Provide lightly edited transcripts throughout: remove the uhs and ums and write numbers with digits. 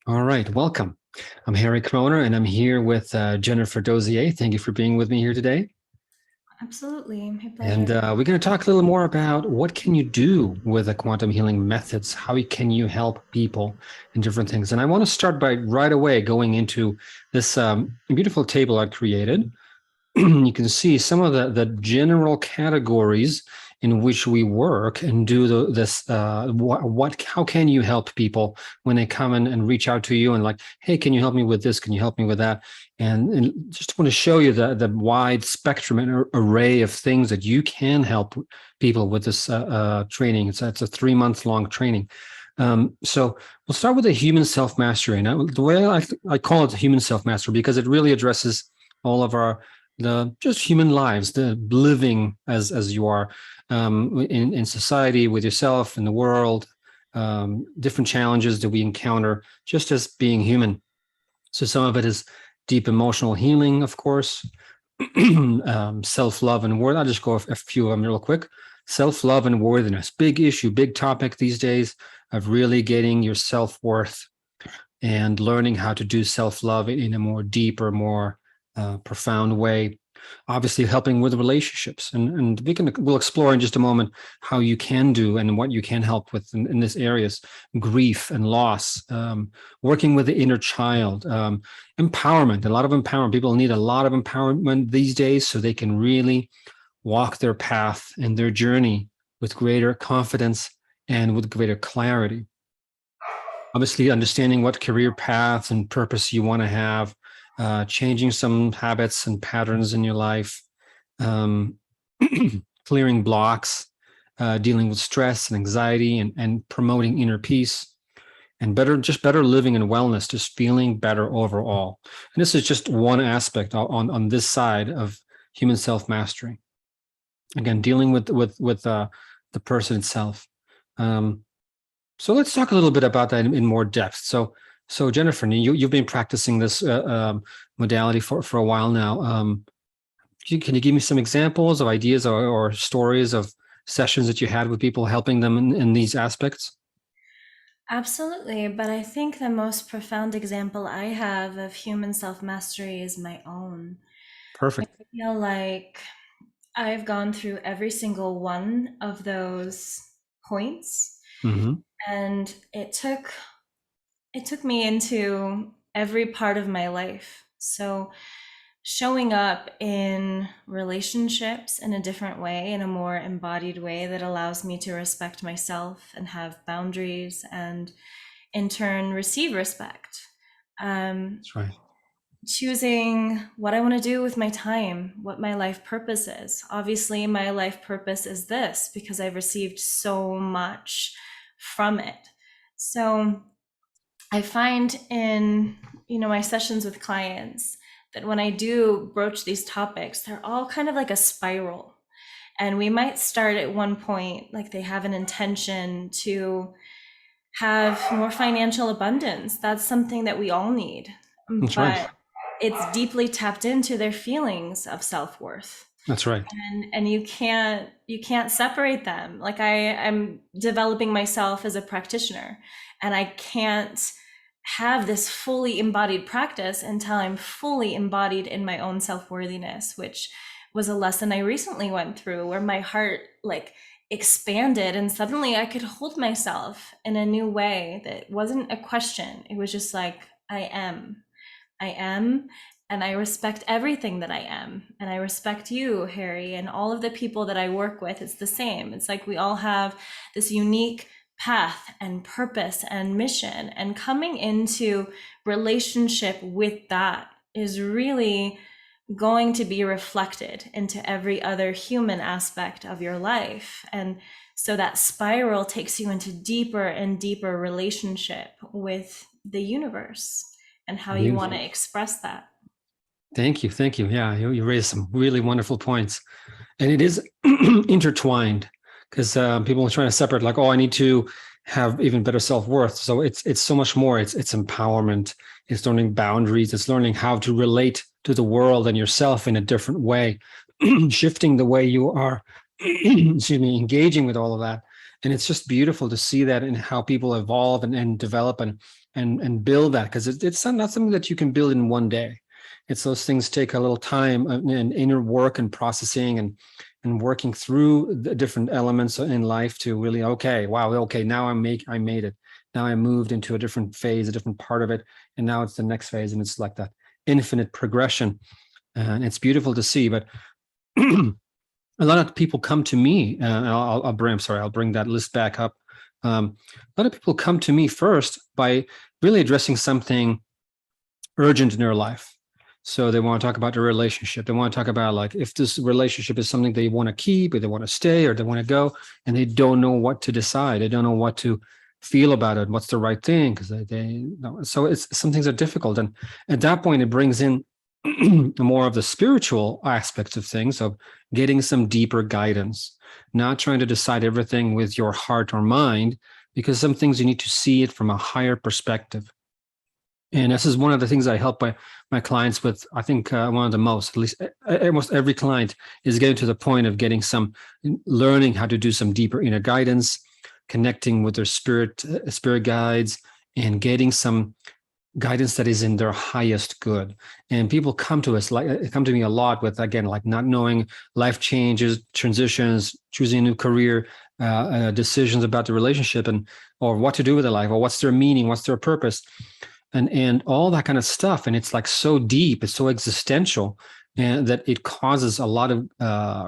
All right, welcome. I'm Harry Kroner, and I'm here with Jennifer Dozier. Thank you for being with me here today. Absolutely. My And pleasure. we're going to talk a little more about what can you do with the quantum healing methods? How can you help people in different things? And I want to start by right away going into this beautiful table I created. You can see some of the general categories in which we work and do this. How can you help people when they come in and reach out to you and like, hey, can you help me with this? Can you help me with that? And just want to show you the wide spectrum and array of things that you can help people with this training. It's a 3 month long training. So we'll start with the human self mastery. Now, the way I call it human self mastery because it really addresses all of our the just human lives, the living as you are in society with yourself in the world, different challenges that we encounter just as being human. So some of it is deep emotional healing, of course, self-love and worth. I'll just go a few of them real quick. Self-love and worthiness, big issue, big topic these days of really getting your self-worth and learning how to do self-love in a more deeper, more profound way. Obviously, helping with relationships, and we'll explore in just a moment how you can do and what you can help with in this areas: grief and loss, working with the inner child, empowerment. A lot of empowerment. People need a lot of empowerment these days, so they can really walk their path and their journey with greater confidence and with greater clarity. Obviously, understanding what career paths and purpose you want to have, changing some habits and patterns in your life, um, clearing blocks, dealing with stress and anxiety, and promoting inner peace and better living and wellness, just feeling better overall. And this is just one aspect on this side of human self mastery. Again, dealing with the person itself. Um, so let's talk a little bit about that in more depth. So Jennifer, you've been practicing this modality for a while now. Can you give me some examples of ideas or stories of sessions that you had with people, helping them in these aspects? Absolutely. But I think the most profound example I have of human self mastery is my own. I Perfect. feel like I've gone through every single one of those points, Hmm. and it took me into every part of my life. So showing up in relationships in a different way, in a more embodied way that allows me to respect myself and have boundaries and in turn receive respect. Um, That's right. Choosing what I want to do with my time, what my life purpose is. Obviously, my life purpose is this because I've received so much from it. So I find in my sessions with clients that when I do broach these topics, they're all kind of like a spiral. And we might start at one point, like they have an intention to have more financial abundance. That's something that we all need. That's right. But it's deeply tapped into their feelings of self-worth. That's right. And you can't separate them. Like I'm developing myself as a practitioner, and I can't have this fully embodied practice until I'm fully embodied in my own self-worthiness, which was a lesson I recently went through where my heart like expanded and suddenly I could hold myself in a new way that wasn't a question. It was just like, I am. I am, and I respect everything that I am. And I respect you, Harry, and all of the people that I work with. It's the same. It's like we all have this unique path and purpose and mission. And coming into relationship with that is really going to be reflected into every other human aspect of your life. And so that spiral takes you into deeper and deeper relationship with the universe and how you want Beautiful. to express that. Thank you. Thank you. Yeah, you raised some really wonderful points. And it is intertwined because people are trying to separate, like, oh, I need to have even better self-worth. So it's so much more. It's empowerment. It's learning boundaries. It's learning how to relate to the world and yourself in a different way, shifting the way you are, excuse me, engaging with all of that. And it's just beautiful to see that in how people evolve and develop and build that, because it's not something that you can build in one day. It's those things take a little time and inner work and processing and working through the different elements in life to really, okay, wow, okay, now I made it. Now I moved into a different phase, a different part of it, and now it's the next phase, and it's like that infinite progression, and it's beautiful to see. But a lot of people come to me, and I'll bring that list back up. A lot of people come to me first by really addressing something urgent in their life. So they want to talk about their relationship. They want to talk about, like, if this relationship is something they want to keep, or they want to stay, or they want to go, and they don't know what to decide. They don't know what to feel about it. What's the right thing? Because so it's some things are difficult, and at that point, it brings in more of the spiritual aspects of things, of getting some deeper guidance, not trying to decide everything with your heart or mind, because some things you need to see it from a higher perspective. And this is one of the things I help my clients with. I think one of the most, at least almost every client, is getting to the point of getting some, learning how to do some deeper inner guidance, connecting with their spirit guides, and getting some guidance that is in their highest good. And people come to us, like, come to me a lot with, again, like, not knowing, life changes, transitions, choosing a new career, decisions about the relationship, and or what to do with their life, or what's their meaning, what's their purpose, and all that kind of stuff. And it's like so deep, it's so existential, and that it causes a lot of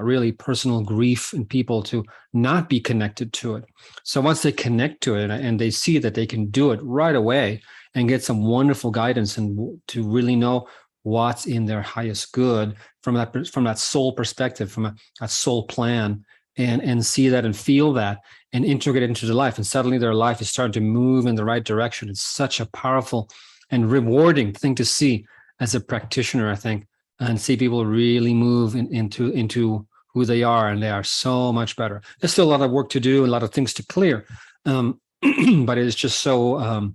really personal grief in people to not be connected to it. So once they connect to it, and they see that they can do it right away and get some wonderful guidance, and to really know what's in their highest good from that soul perspective, from a soul plan, and see that and feel that and integrate it into their life, and suddenly their life is starting to move in the right direction. It's such a powerful and rewarding thing to see as a practitioner, I think, and see people really move into who they are, and they are so much better. There's still a lot of work to do, a lot of things to clear, but it is just so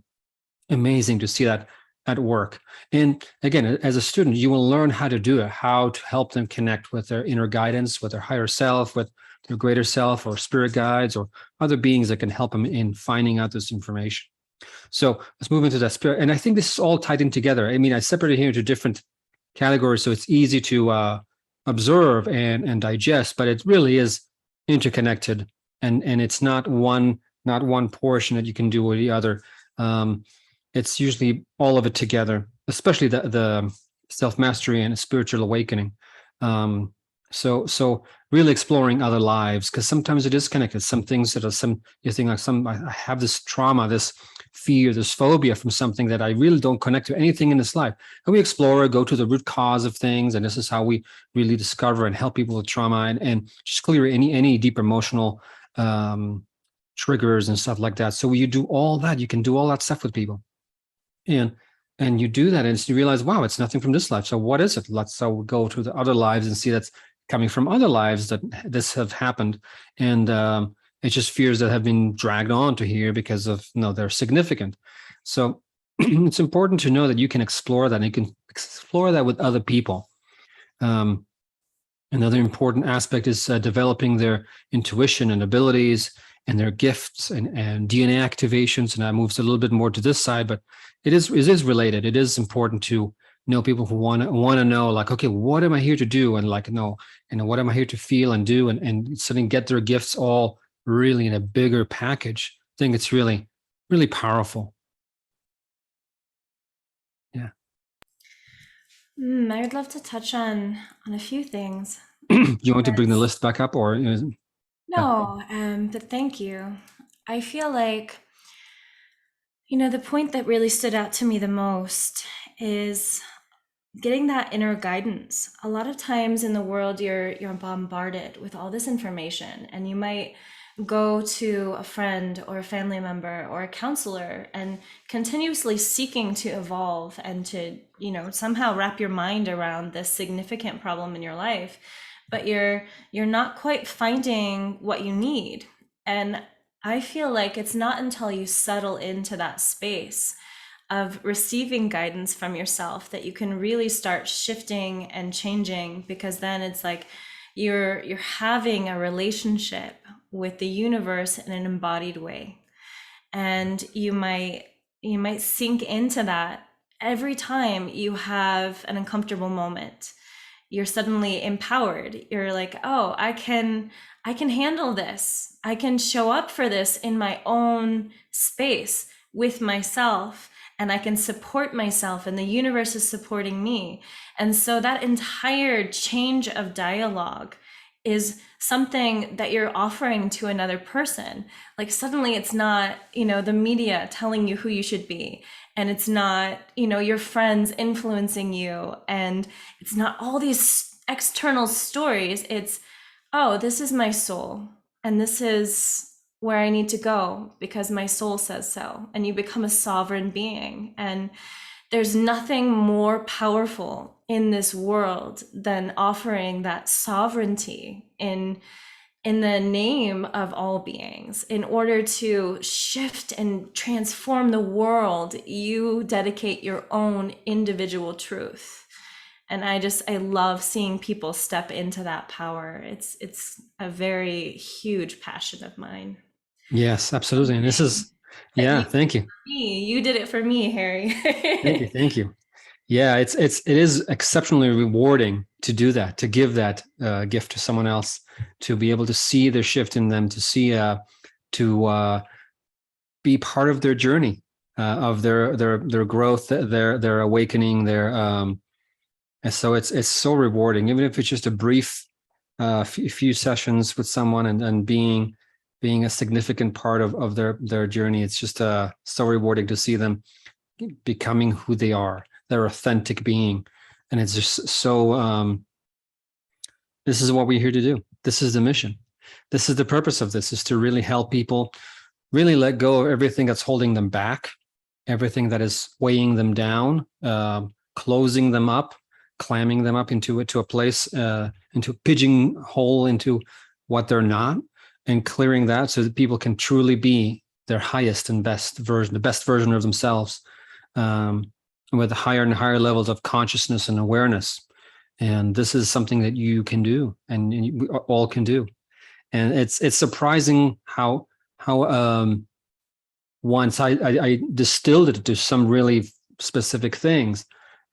amazing to see that at work. And again, as a student, you will learn how to do it, how to help them connect with their inner guidance, with their higher self, with their greater self, or spirit guides, or other beings that can help them in finding out this information. So let's move into that spirit. And I think this is all tied in together. I mean, I separated here into different categories, so it's easy to observe and digest, but it really is interconnected, and it's not one portion that you can do with the other. It's usually all of it together, especially the self-mastery and spiritual awakening. So really exploring other lives, because sometimes it is connected. Some things that are you think, like, I have this trauma, this fear, this phobia from something that I really don't connect to anything in this life. And we explore, go to the root cause of things, and this is how we really discover and help people with trauma, and just clear any deep emotional triggers and stuff like that. So you do all that, you can do all that stuff with people. And you do that, and you realize, wow, it's nothing from this life. So what is it? Let's go to the other lives and see that's coming from other lives that this have happened. And it's just fears that have been dragged on to here because of, they're significant. So it's important to know that you can explore that, and you can explore that with other people. Another important aspect is developing their intuition and abilities, and their gifts, and DNA activations. And that moves a little bit more to this side, but it is related. It is important to know people who want to know, like, okay, what am I here to do? And like, no, what am I here to feel and do? And suddenly get their gifts all really in a bigger package. I think it's really, really powerful. Yeah. I would love to touch on a few things. You want to bring the list back up, or yeah. No, but thank you. I feel like, the point that really stood out to me the most is getting that inner guidance. A lot of times in the world, you're bombarded with all this information, and you might go to a friend or a family member or a counselor and continuously seeking to evolve and to, somehow wrap your mind around this significant problem in your life, but you're not quite finding what you need. And I feel like it's not until you settle into that space of receiving guidance from yourself that you can really start shifting and changing, because then it's like you're having a relationship with the universe in an embodied way. And you might you might sink into that every time you have an uncomfortable moment. You're suddenly empowered. You're like, oh, I can handle this. I can show up for this in my own space with myself, and I can support myself, and the universe is supporting me. And so that entire change of dialogue is something that you're offering to another person. Like suddenly it's not, the media telling you who you should be, and it's not, your friends influencing you, and it's not all these external stories. It's, oh, this is my soul, and this is where I need to go because my soul says so. And you become a sovereign being. And there's nothing more powerful in this world than offering that sovereignty in the name of all beings. In order to shift and transform the world, you dedicate your own individual truth. And I love seeing people step into that power. It's a very huge passion of mine. Yes, absolutely. And this is, That yeah, you did thank it you. for me. You did it for me, Thank you. Harry. Thank you. Yeah, it is exceptionally rewarding to do that, to give that gift to someone else, to be able to see the shift in them, to see, to be part of their journey, of their growth, their awakening, and so it's so rewarding, even if it's just a brief, few sessions with someone, and being a significant part of their journey. It's just so rewarding to see them becoming who they are, their authentic being. And it's just so, this is what we're here to do. This is the mission. This is the purpose of this, is to really help people really let go of everything that's holding them back, everything that is weighing them down, closing them up, clamming them up into a place, into a pigeonhole, into what they're not, and clearing that so that people can truly be their highest and best version, the best version of themselves, with higher and higher levels of consciousness and awareness. And this is something that you can do, and we all can do. And it's surprising how once I distilled it to some really specific things.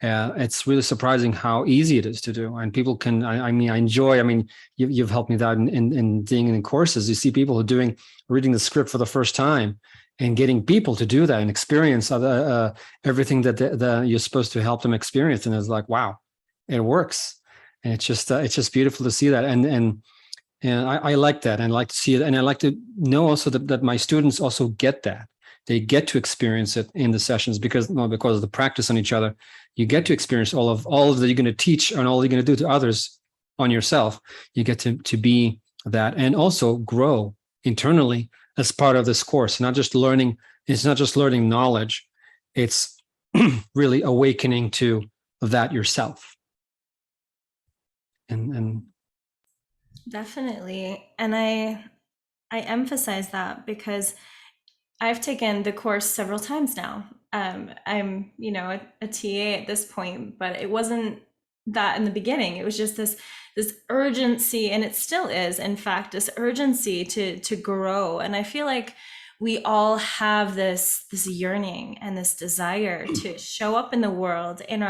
It's really surprising how easy it is to do, and people can. I mean, I enjoy. I mean, you've helped me that in being in courses. You see people who are reading the script for the first time, and getting people to do that and experience everything that you're supposed to help them experience, and it's like, wow, it works, and it's just beautiful to see that, and I like that, and I like to see it, and I like to know also that my students also get that. They get to experience it in the sessions because of the practice on each other. You get to experience all of that you're going to teach and all you're going to do to others on yourself. You get to be that, and also grow internally as part of this course. Not just learning. It's not just learning knowledge. It's really awakening to that yourself. And Definitely. And I emphasize that because I've taken the course several times now. I'm, a TA at this point, but it wasn't that in the beginning. It was just this urgency, and it still is, in fact, this urgency to grow. And I feel like we all have this yearning and this desire to show up in the world in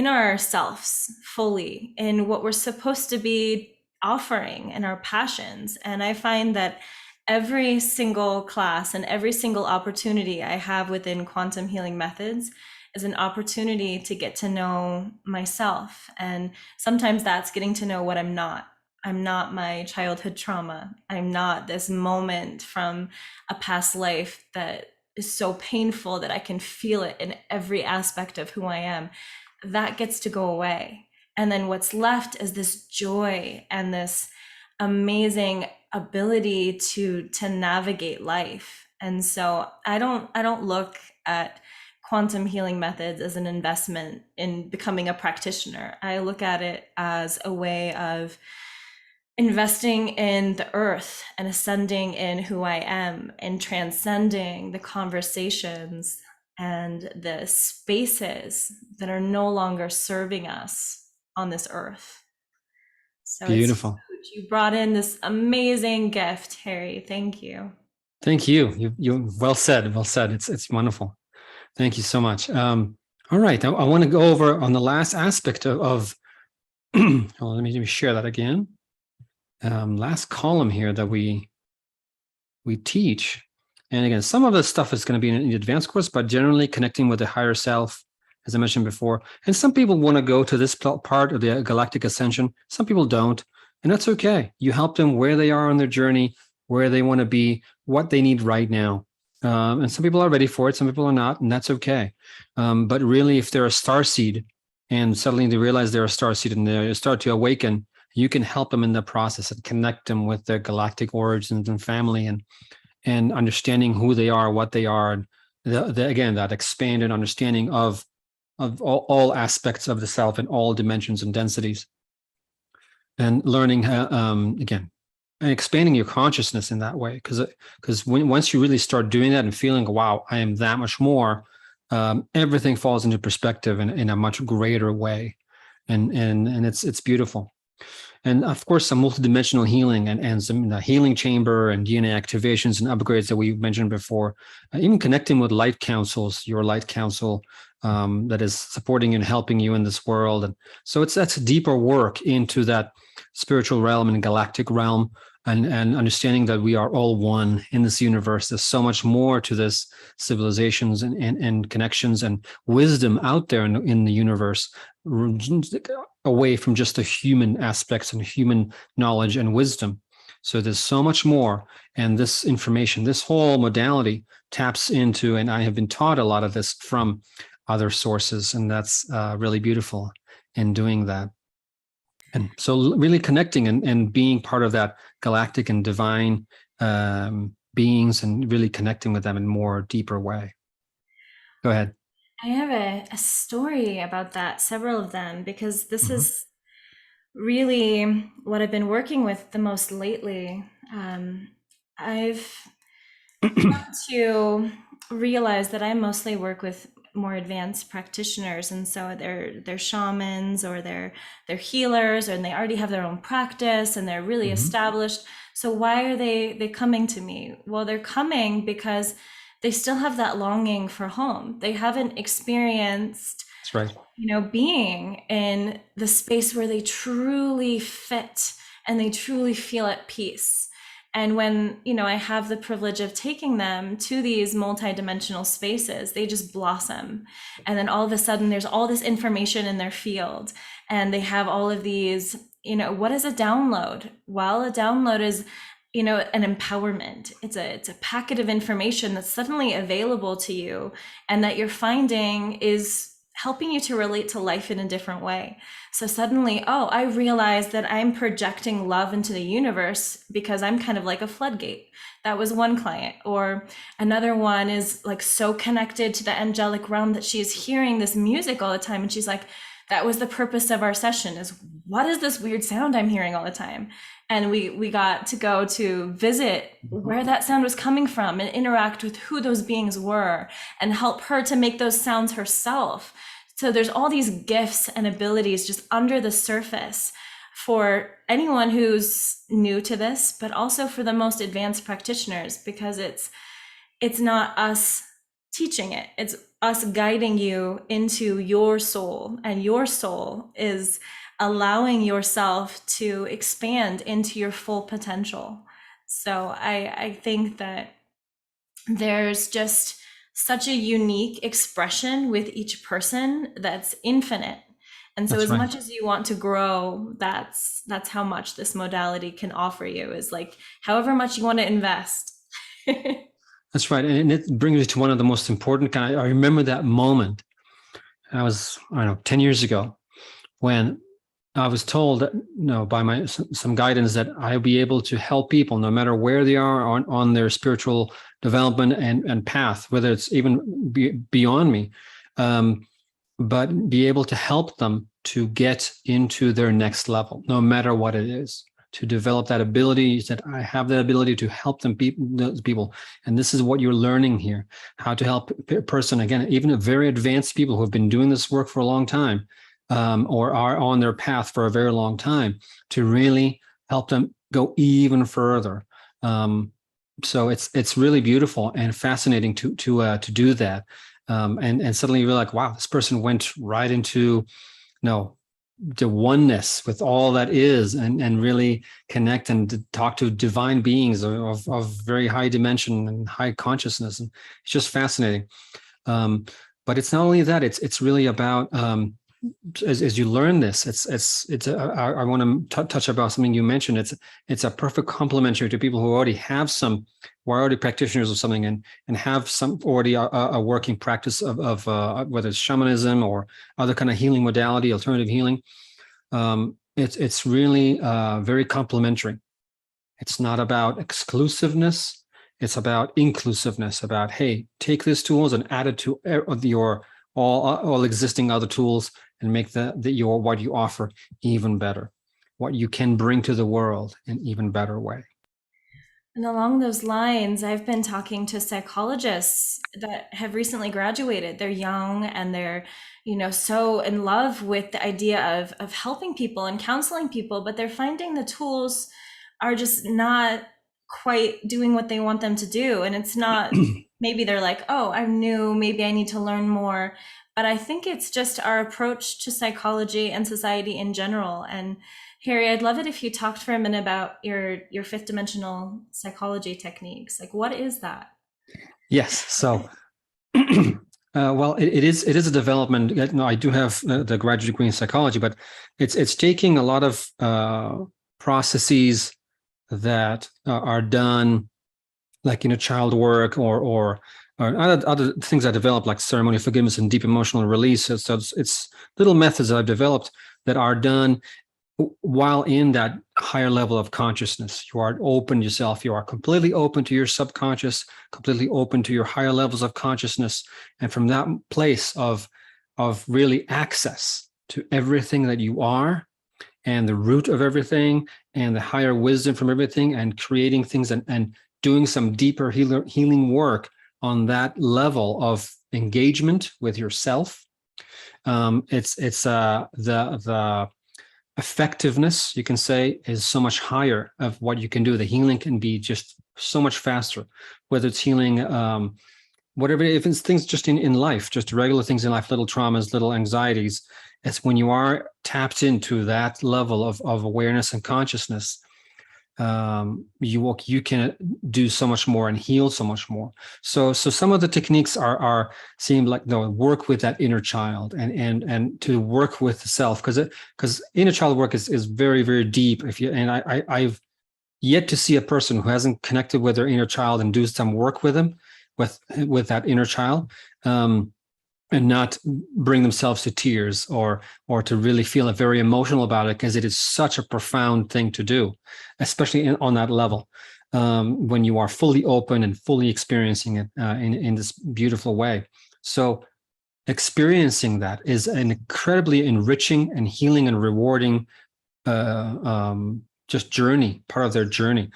ourselves fully, in what we're supposed to be offering, and our passions. And I find that every single class and every single opportunity I have within quantum healing methods is an opportunity to get to know myself. And sometimes that's getting to know what I'm not. I'm not my childhood trauma. I'm not this moment from a past life that is so painful that I can feel it in every aspect of who I am. That gets to go away. And then what's left is this joy and this amazing ability to navigate life. And so I don't look at quantum healing methods as an investment in becoming a practitioner. I look at it as a way of investing in the earth and ascending in who I am and transcending the conversations and the spaces that are no longer serving us on this earth. So it's beautiful. huge. You brought in this amazing gift, Harry. Thank you. Thank you. You well said. Well said. It's wonderful. Thank you so much. All right. I want to go over on the last aspect of well, let me share that again. Last column here that we teach. And again, some of the stuff is going to be in the advanced course, but generally connecting with the higher self, as I mentioned before. And some people want to go to this part of the galactic ascension. Some people don't. And that's okay. You help them where they are on their journey, where they want to be, what they need right now. And some people are ready for it. Some people are not, and that's okay. But really, if they're a star seed and suddenly they realize they're a star seed and they start to awaken, you can help them in the process and connect them with their galactic origins and family and understanding who they are, what they are, and again, that expanded understanding of all aspects of the self and all dimensions and densities, and learning again, and expanding your consciousness in that way. Because once you really start doing that and feeling, wow, I am that much more, everything falls into perspective in a much greater way, and it's beautiful. And of course, some multidimensional healing and some healing chamber and DNA activations and upgrades that we mentioned before, even connecting with light councils, your light council that is supporting you and helping you in this world. And so that's deeper work into that spiritual realm and galactic realm, and understanding that we are all one in this universe. There's so much more to this civilizations and connections and wisdom out there in the universe, away from just the human aspects and human knowledge and wisdom. So there's so much more. And this information, this whole modality taps into, and I have been taught a lot of this from other sources, and that's really beautiful in doing that. And so really connecting and being part of that galactic and divine beings, and really connecting with them in a more deeper way. Go ahead. I have a story about that, several of them, because this is really what I've been working with the most lately. I've come to realize that I mostly work with more advanced practitioners, and so they're shamans, or they're healers, and they already have their own practice and they're really established. So why are they coming to me? Well, they're coming because they still have that longing for home. They haven't experienced, That's right. being in the space where they truly fit and they truly feel at peace. And when, I have the privilege of taking them to these multidimensional spaces, they just blossom. And then all of a sudden there's all this information in their field, and they have all of these, what is a download? Well, a download is, an empowerment. It's a packet of information that's suddenly available to you, and that you're finding is helping you to relate to life in a different way. So suddenly, I realize that I'm projecting love into the universe because I'm kind of like a floodgate. That was one client. Or another one is like so connected to the angelic realm that she's hearing this music all the time. And she's like, that was the purpose of our session, is what is this weird sound I'm hearing all the time? And we got to go to visit where that sound was coming from and interact with who those beings were and help her to make those sounds herself. So there's all these gifts and abilities just under the surface for anyone who's new to this, but also for the most advanced practitioners, because it's not us teaching it. It's us guiding you into your soul, and your soul is allowing yourself to expand into your full potential. So I think that there's just such a unique expression with each person that's infinite. And so That's as right. much as you want to grow, that's how much this modality can offer you, is like however much you want to invest. That's right. And it brings me to one of the most important I remember that moment. I don't know, 10 years ago, when I was told, by some guidance, that I'll be able to help people no matter where they are on their spiritual development and path, whether it's even beyond me, but be able to help them to get into their next level, no matter what it is, to develop that ability, that I have the ability to help those people. And this is what you're learning here, how to help a person, again, even very advanced people who have been doing this work for a long time, or are on their path for a very long time, to really help them go even further. So it's really beautiful and fascinating to do that. And suddenly you're like, wow, this person went right into no the oneness with all that is, and really connect and to talk to divine beings of very high dimension and high consciousness. And it's just fascinating. But it's not only that, it's really about as you learn this, I want to touch about something you mentioned. It's a perfect complementary to people who already have some, who are already practitioners of something, and have some already a working practice of whether it's shamanism or other kind of healing modality, alternative healing. It's really very complementary. It's not about exclusiveness. It's about inclusiveness. About, hey, take these tools and add it to your all existing other tools, and make your what you offer even better, what you can bring to the world in even better way. And along those lines, I've been talking to psychologists that have recently graduated. They're young and they're, so in love with the idea of helping people and counseling people, but they're finding the tools are just not quite doing what they want them to do. And it's not, maybe they're like, oh, I'm new, maybe I need to learn more. But I think it's just our approach to psychology and society in general. And Harry, I'd love it if you talked for a minute about your fifth dimensional psychology techniques. Like, what is that? Yes. So, well, it is a development. No, I do have the graduate degree in psychology, but it's taking a lot of processes that are done, like child work or other things I developed, like ceremony of forgiveness and deep emotional release. So it's little methods that I've developed that are done while in that higher level of consciousness. You are open yourself. You are completely open to your subconscious, completely open to your higher levels of consciousness. And from that place of really access to everything that you are, and the root of everything, and the higher wisdom from everything, and creating things, and doing some deeper healing work on that level of engagement with yourself. It's the effectiveness, you can say, is so much higher of what you can do. The healing can be just so much faster, whether it's healing whatever, if it's things just in life, just regular things in life, little traumas, little anxieties. It's when you are tapped into that level of awareness and consciousness, you can do so much more and heal so much more. So some of the techniques seem like work with that inner child, and to work with the self, because inner child work is very, very deep. I've yet to see a person who hasn't connected with their inner child and do some work with them, with that inner child, and not bring themselves to tears or to really feel very emotional about it, because it is such a profound thing to do, especially on that level, when you are fully open and fully experiencing it in this beautiful way. So experiencing that is an incredibly enriching and healing and rewarding just journey, part of their journey.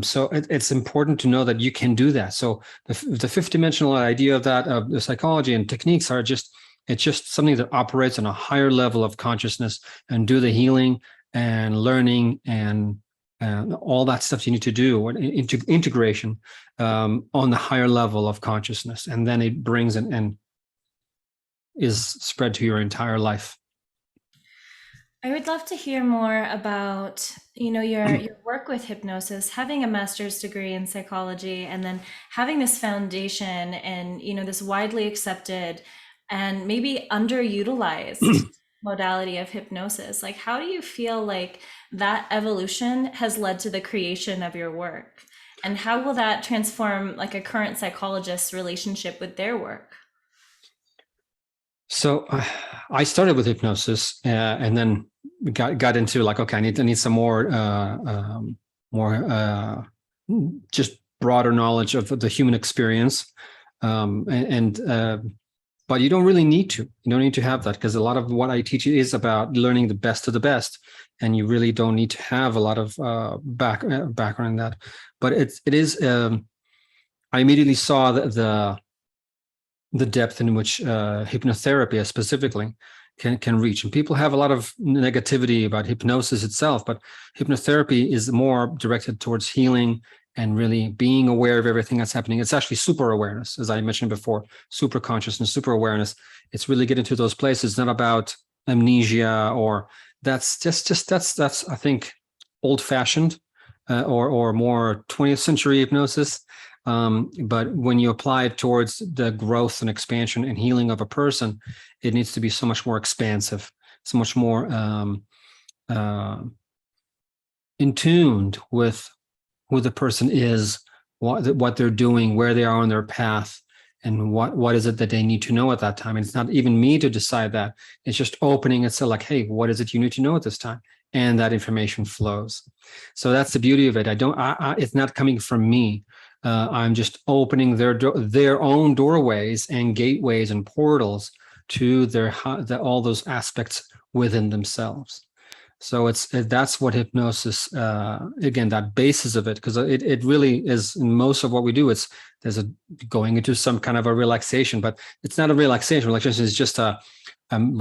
So it's important to know that you can do that. So the fifth dimensional idea of that, of the psychology and techniques, it's just something that operates on a higher level of consciousness, and do the healing and learning and all that stuff you need to do, integration on the higher level of consciousness. And then it brings and is spread to your entire life. I would love to hear more about, your work with hypnosis, having a master's degree in psychology, and then having this foundation and, this widely accepted and maybe underutilized modality of hypnosis. Like, how do you feel like that evolution has led to the creation of your work? And how will that transform like a current psychologist's relationship with their work? So I started with hypnosis, and then got into like, okay, I need some more just broader knowledge of the human experience, but you don't really need to. You don't need to have that, because a lot of what I teach is about learning the best of the best, and you really don't need to have a lot of background in that. But it is. I immediately saw the depth in which hypnotherapy specifically can reach. And people have a lot of negativity about hypnosis itself, but hypnotherapy is more directed towards healing and really being aware of everything that's happening. It's actually super awareness, as I mentioned before, super consciousness, super awareness. It's really getting to those places. It's not about amnesia, or that's that's I think old fashioned, or more 20th century hypnosis. But when you apply it towards the growth and expansion and healing of a person, it needs to be so much more expansive, so much more in tuned with who the person is, what they're doing, where they are on their path, and what is it that they need to know at that time. And it's not even me to decide that. It's just opening it. So like, hey, what is it you need to know at this time? And that information flows. So that's the beauty of it. It's not coming from me. I'm just opening their own doorways and gateways and portals to all those aspects within themselves. So that's what hypnosis, again, that basis of it, because it really is in most of what we do. There's going into some kind of a relaxation, but it's not a relaxation. Relaxation is just a kind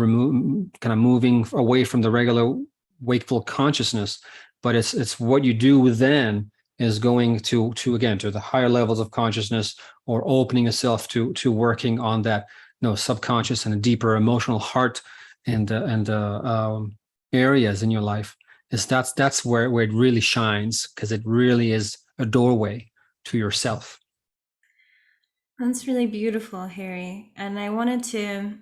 of moving away from the regular wakeful consciousness. But it's what you do then is going to again to the higher levels of consciousness, or opening yourself to working on that subconscious and a deeper emotional heart and areas in your life. That's where it really shines, because it really is a doorway to yourself. That's really beautiful, Harry. And I wanted to,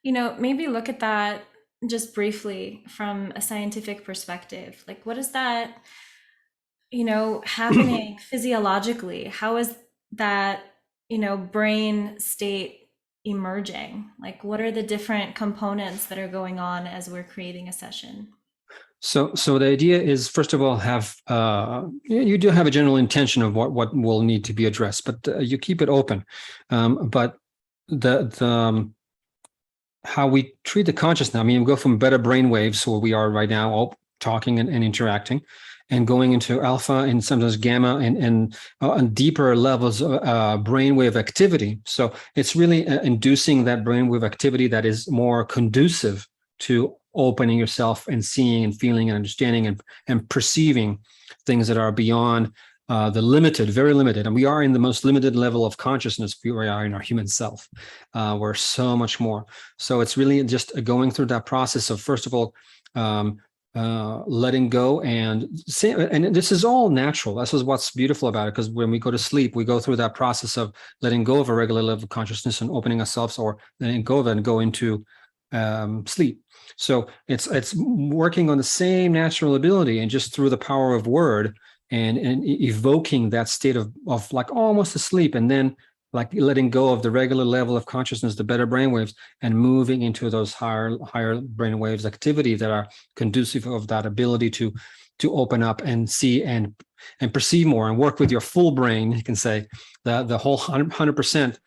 maybe look at that just briefly from a scientific perspective. Like, what is that, happening physiologically? How is that, brain state emerging? Like, what are the different components that are going on as we're creating a session? So the idea is, first of all, you do have a general intention of what will need to be addressed, but you keep it open. But the how we treat the consciousness. I mean, we go from beta brain waves, where we are right now, all talking and interacting, and going into alpha and sometimes gamma and deeper levels of brainwave activity. So it's really inducing that brainwave activity that is more conducive to opening yourself and seeing and feeling and understanding and perceiving things that are beyond the limited, very limited. And we are in the most limited level of consciousness we are in our human self. We're so much more. So it's really just going through that process of, first of all, letting go and this is all natural. This is what's beautiful about it, because when we go to sleep, we go through that process of letting go of a regular level of consciousness and opening ourselves, or letting go of it and go into sleep. So it's working on the same natural ability, and just through the power of word and evoking that state of like almost asleep, and then like letting go of the regular level of consciousness, the better brainwaves, and moving into those higher brainwaves activity that are conducive of that ability to open up and see and perceive more, and work with your full brain. You can say the whole 100%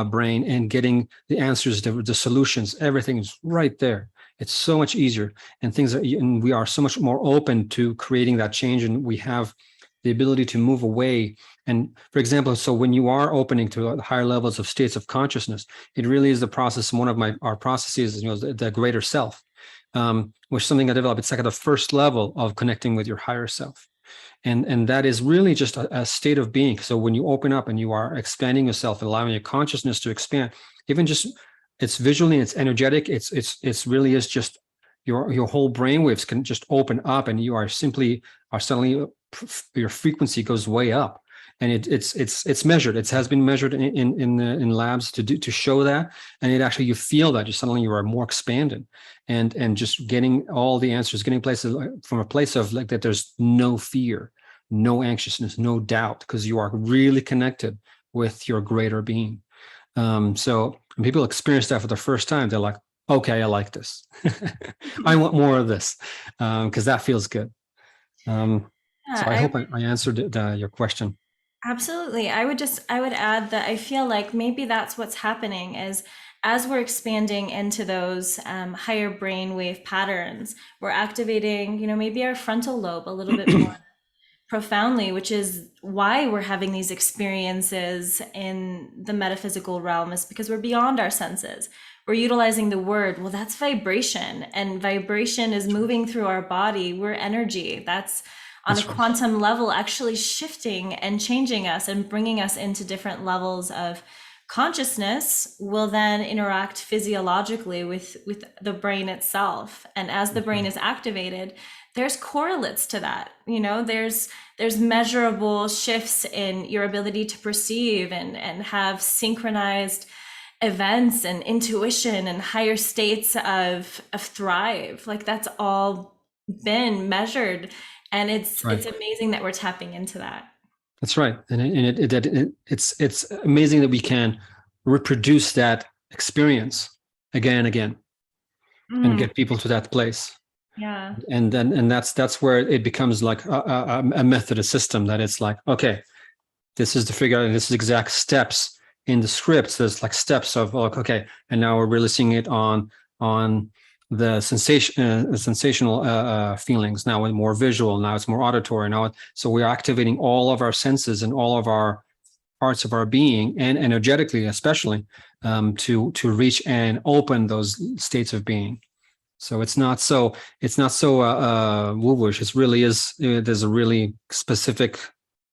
brain, and getting the answers, the solutions. Everything is right there. It's so much easier, and and we are so much more open to creating that change, and we have the ability to move away. And for example, so when you are opening to higher levels of states of consciousness, it really is the process. One of our processes, the greater self, which is something I developed. It's like at the first level of connecting with your higher self. And that is really just a state of being. So when you open up and you are expanding yourself, allowing your consciousness to expand, even just it's visually, it's energetic, it's really is just your whole brainwaves can just open up, and you are suddenly your frequency goes way up. And it's measured. It has been measured in labs to show that, and it actually, you feel that suddenly you are more expanded, and just getting all the answers, getting places from a place of like that. There's no fear, no anxiousness, no doubt, because you are really connected with your greater being. So when people experience that for the first time, they're like, okay, I like this. I want more of this, because that feels good. So I Yeah, hope I answered your question. absolutely. I would add that I feel like maybe that's what's happening is as we're expanding into those higher brainwave patterns, we're activating, maybe our frontal lobe a little bit more profoundly, which is why we're having these experiences in the metaphysical realm, is because we're beyond our senses. We're utilizing the word, well, that's vibration, and vibration is moving through our body. We're energy. That's on a That's right. quantum level, actually shifting and changing us and bringing us into different levels of consciousness, will then interact physiologically with the brain itself. And as the brain is activated, there's correlates to that. You know, there's measurable shifts in your ability to perceive and have synchronized events and intuition and higher states of thrive. Like that's all been measured, and That's it's right. amazing that we're tapping into that. That's right. It's amazing that we can reproduce that experience again and again and Mm, get people to that place. yeah. And that's where it becomes like a method, a system that it's like, okay, this is the figure out, and this is exact steps in the scripts. There's like steps of like, okay, and now we're really seeing it on the sensational feelings. Now it's more visual. Now it's more auditory. So we're activating all of our senses and all of our parts of our being, and energetically, especially, to reach and open those states of being. So it's not so woo-woosh. It really is. There's a really specific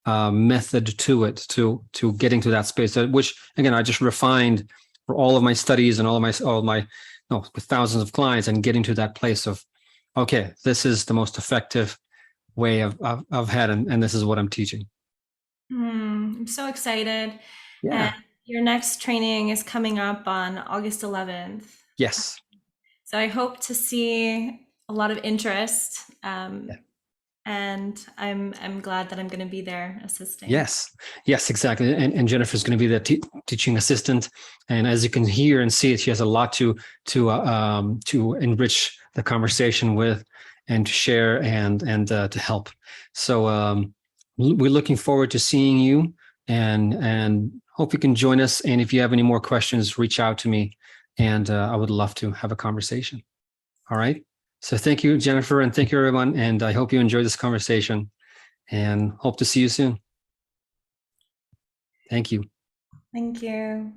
method to it, to getting to that space. Which again, I just refined for all of my studies and all of my no, with thousands of clients, and getting to that place of, okay, this is the most effective way I've had, and this is what I'm teaching. I'm so excited. And Yeah. your next training is coming up on August 11th. Yes. So I hope to see a lot of interest. Yeah. And I'm glad that I'm going to be there assisting. Yes, yes, exactly. And Jennifer's going to be the teaching assistant, and as you can hear and see, she has a lot to enrich the conversation with, and to share, and to help. So we're looking forward to seeing you, and hope you can join us. And if you have any more questions, reach out to me, and I would love to have a conversation. All right. So thank you, Jennifer, and thank you, everyone. And I hope you enjoyed this conversation, and hope to see you soon. Thank you. Thank you.